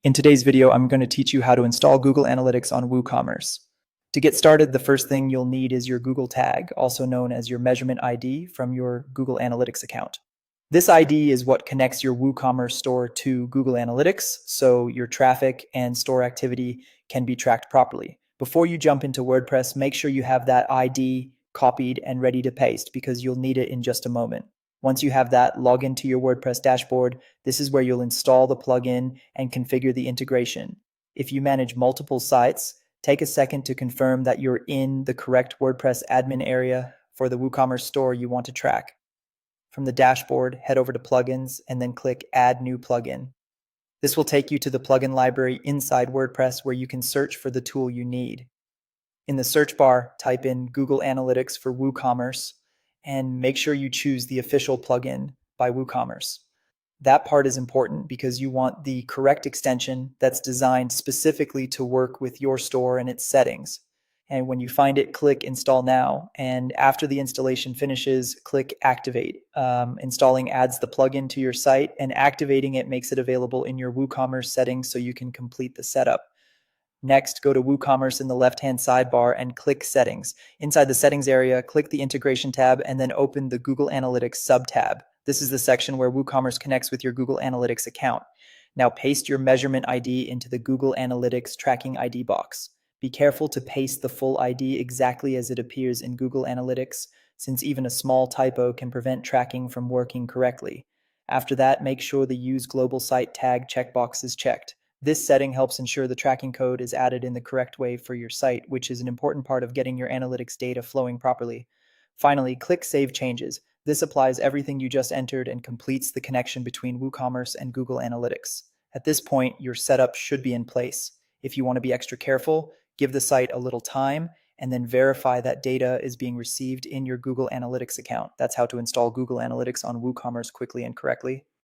In today's video, I'm going to teach you how to install Google Analytics on WooCommerce. To get started, the first thing you'll need is your Google tag, also known as your measurement ID from your Google Analytics account. This ID is what connects your WooCommerce store to Google Analytics, so your traffic and store activity can be tracked properly. Before you jump into WordPress, make sure you have that ID copied and ready to paste because you'll need it in just a moment. Once you have that, log into your WordPress dashboard. This is where you'll install the plugin and configure the integration. If you manage multiple sites, take a second to confirm that you're in the correct WordPress admin area for the WooCommerce store you want to track. From the dashboard, head over to Plugins and then click Add New Plugin. This will take you to the plugin library inside WordPress where you can search for the tool you need. In the search bar, type in Google Analytics for WooCommerce and make sure you choose the official plugin by WooCommerce. That part is important because you want the correct extension that's designed specifically to work with your store and its settings. And when you find it, click Install Now. And after the installation finishes, click Activate. Installing adds the plugin to your site, and activating it makes it available in your WooCommerce settings so you can complete the setup. Next, go to WooCommerce in the left-hand sidebar and click Settings. Inside the Settings area, click the Integration tab and then open the Google Analytics sub-tab. This is the section where WooCommerce connects with your Google Analytics account. Now paste your measurement ID into the Google Analytics tracking ID box. Be careful to paste the full ID exactly as it appears in Google Analytics, since even a small typo can prevent tracking from working correctly. After that, make sure the Use Global Site Tag checkbox is checked. This setting helps ensure the tracking code is added in the correct way for your site, which is an important part of getting your analytics data flowing properly. Finally, click Save Changes. This applies everything you just entered and completes the connection between WooCommerce and Google Analytics. At this point, your setup should be in place. If you want to be extra careful, give the site a little time and then verify that data is being received in your Google Analytics account. That's how to install Google Analytics on WooCommerce quickly and correctly.